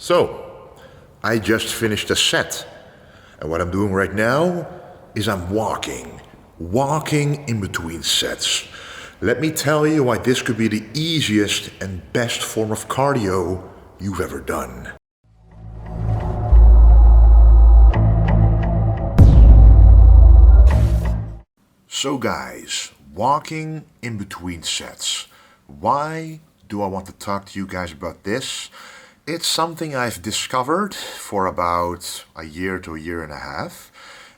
So, I just finished a set, and what I'm doing right now is I'm walking in between sets. Let me tell you why this could be the easiest and best form of cardio you've ever done. So guys, walking in between sets. Why do I want to talk to you guys about this? It's something I've discovered for about a year to a year and a half.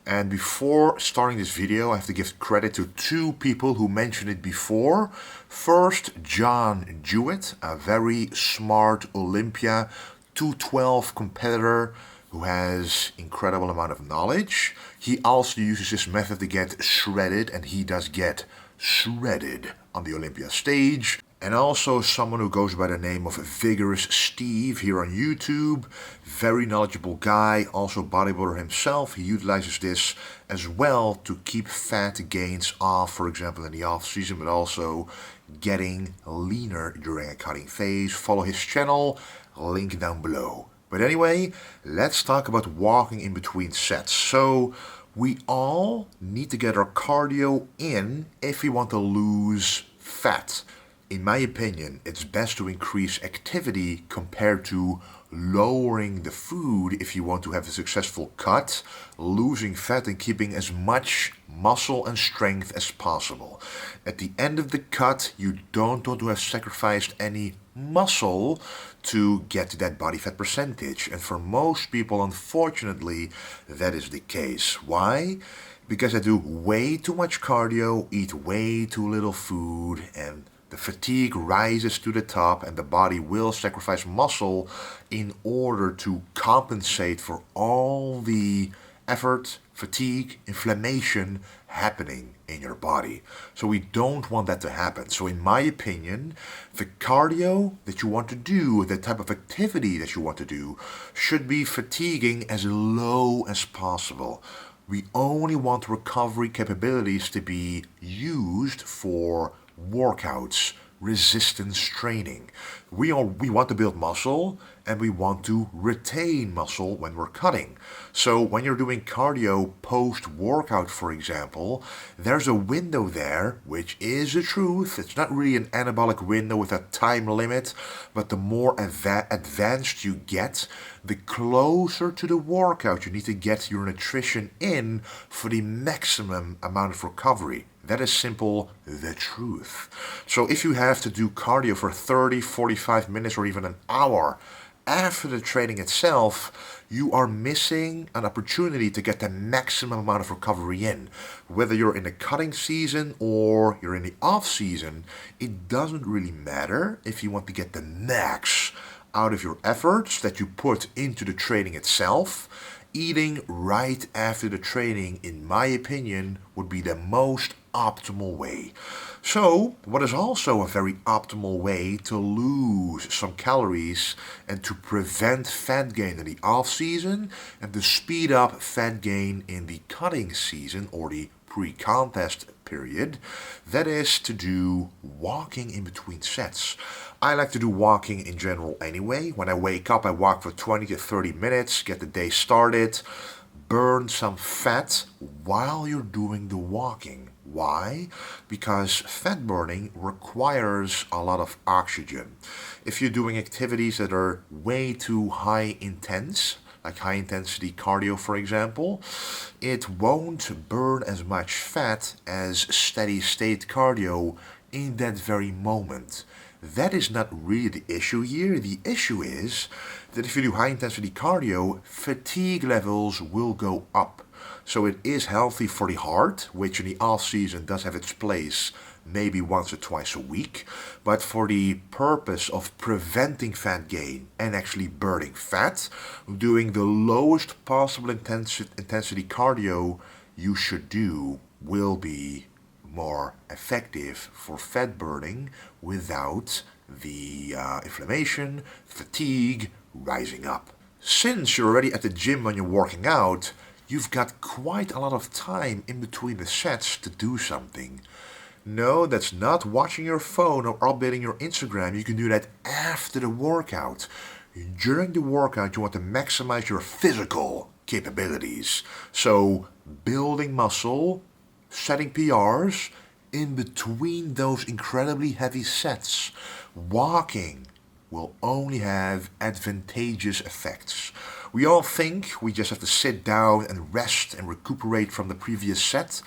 And before starting this video, I have to give credit to two people who mentioned it before. First, John Jewett, a very smart Olympia 212 competitor who has incredible amount of knowledge. He also uses this method to get shredded, and he does get shredded on the Olympia stage. And also someone who goes by the name of Vigorous Steve here on YouTube. Very knowledgeable guy, also bodybuilder himself. He utilizes this as well to keep fat gains off, for example, in the off season, but also getting leaner during a cutting phase. Follow his channel, link down below. But anyway, let's talk about walking in between sets. So we all need to get our cardio in if we want to lose fat. In my opinion, it's best to increase activity compared to lowering the food if you want to have a successful cut, losing fat and keeping as much muscle and strength as possible. At the end of the cut, you don't want to have sacrificed any muscle to get to that body fat percentage. And for most people, unfortunately, that is the case. Why? Because I do way too much cardio, eat way too little food, and the fatigue rises to the top, and the body will sacrifice muscle in order to compensate for all the effort, fatigue, inflammation happening in your body. So we don't want that to happen. So in my opinion, the cardio that you want to do, the type of activity that you want to do, should be fatiguing as low as possible. We only want recovery capabilities to be used for workouts, resistance training. We want to build muscle, and we want to retain muscle when we're cutting. So when you're doing cardio post-workout, for example, there's a window there, which is the truth. It's not really an anabolic window with a time limit, but the more advanced you get, the closer to the workout you need to get your nutrition in for the maximum amount of recovery. That is simple, the truth. So if you have to do cardio for 30, 45 minutes or even an hour after the training itself, you are missing an opportunity to get the maximum amount of recovery in. Whether you're in the cutting season or you're in the off season, it doesn't really matter if you want to get the max out of your efforts that you put into the training itself. Eating right after the training, in my opinion, would be the most optimal way. So, what is also a very optimal way to lose some calories and to prevent fat gain in the off season and to speed up fat gain in the cutting season or the pre-contest period, that is to do walking in between sets. I like to do walking in general anyway. When I wake up, I walk for 20 to 30 minutes, get the day started, burn some fat while you're doing the walking. Why? Because fat burning requires a lot of oxygen. If you're doing activities that are way too high intense, like high intensity cardio for example, it won't burn as much fat as steady state cardio in that very moment. That is not really the issue here. The issue is that if you do high intensity cardio, fatigue levels will go up. So it is healthy for the heart, which in the off season does have its place maybe once or twice a week, but for the purpose of preventing fat gain and actually burning fat, doing the lowest possible intensity cardio you should do will be more effective for fat burning without the inflammation, fatigue rising up. Since you're already at the gym when you're working out, you've got quite a lot of time in between the sets to do something. No, that's not watching your phone or updating your Instagram. You can do that after the workout. During the workout, you want to maximize your physical capabilities. So, building muscle, setting PRs, in between those incredibly heavy sets, walking will only have advantageous effects. We all think we just have to sit down and rest and recuperate from the previous set,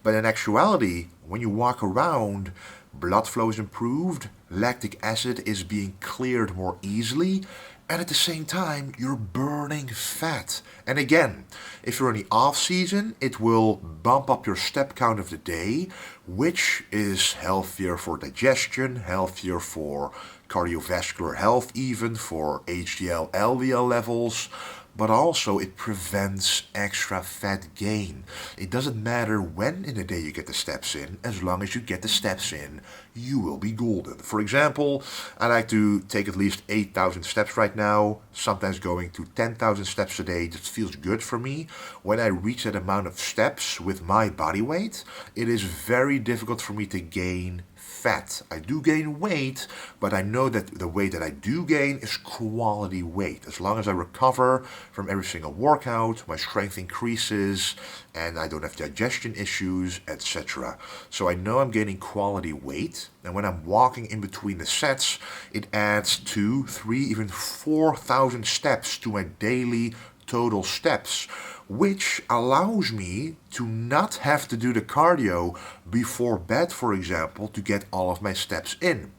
but in actuality, when you walk around, blood flow is improved, lactic acid is being cleared more easily, and at the same time, you're burning fat. And again, if you're in the off season, it will bump up your step count of the day, which is healthier for digestion, healthier for cardiovascular health, even for HDL, LDL levels. But also it prevents extra fat gain. It doesn't matter when in the day you get the steps in, as long as you get the steps in, you will be golden. For example, I like to take at least 8,000 steps right now, sometimes going to 10,000 steps a day. That feels good for me. When I reach that amount of steps with my body weight, it is very difficult for me to gain fat. I do gain weight, but I know that the weight that I do gain is quality weight. As long as I recover from every single workout, my strength increases, and I don't have digestion issues, etc. So I know I'm gaining quality weight, and when I'm walking in between the sets, it adds 2, 3, even 4,000 steps to my daily total steps, which allows me to not have to do the cardio before bed, for example, to get all of my steps in.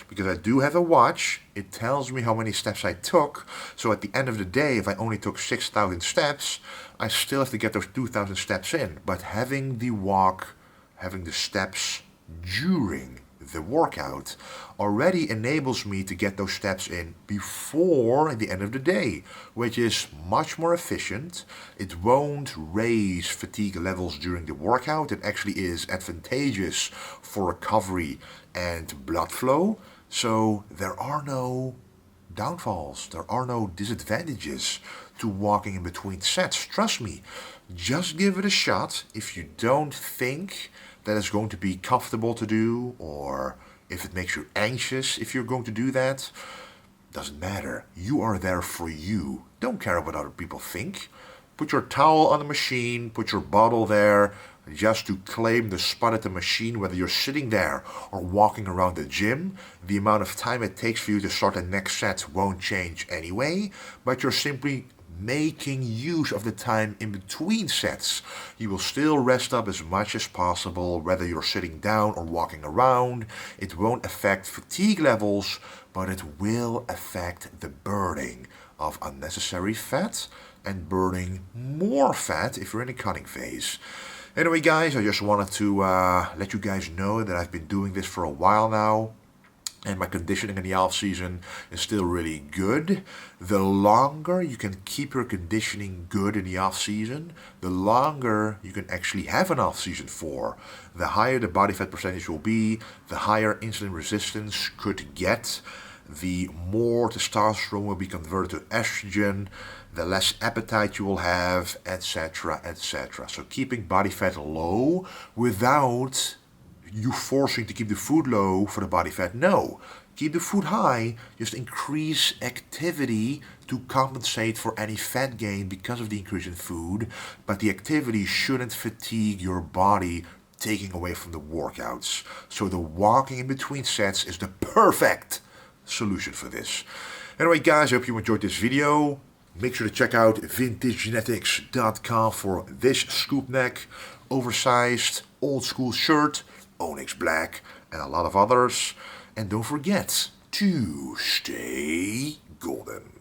Because I do have a watch, it tells me how many steps I took, so at the end of the day, if I only took 6,000 steps, I still have to get those 2,000 steps in. But having the walk, having the steps during the workout already enables me to get those steps in before the end of the day, which is much more efficient. It won't raise fatigue levels during the workout. It actually is advantageous for recovery and blood flow. So there are no downfalls, there are no disadvantages to walking in between sets. Trust me, just give it a shot. If you don't think that it's going to be comfortable to do, or if it makes you anxious if you're going to do that, doesn't matter. You are there for you. Don't care what other people think. Put your towel on the machine, put your bottle there, just to claim the spot at the machine, whether you're sitting there or walking around the gym. The amount of time it takes for you to start the next set won't change anyway, but you're simply making use of the time in between sets. You will still rest up as much as possible, whether you're sitting down or walking around. It won't affect fatigue levels, but it will affect the burning of unnecessary fat and burning more fat if you're in a cutting phase. Anyway, guys, I just wanted to let you guys know that I've been doing this for a while now, and my conditioning in the off season is still really good. The longer you can keep your conditioning good in the off season, the longer you can actually have an off season for. The higher the body fat percentage will be, the higher insulin resistance could get, the more testosterone will be converted to estrogen, the less appetite you will have, etc., etc. So keeping body fat low without you forcing to keep the food low for the body fat. No, keep the food high, just increase activity to compensate for any fat gain because of the increase in food, but the activity shouldn't fatigue your body, taking away from the workouts. So the walking in between sets is the perfect solution for this. Anyway, guys, I hope you enjoyed this video. Make sure to check out vintagegenetics.com for this scoop neck, oversized, old school shirt, Onyx Black, and a lot of others. And don't forget to stay golden.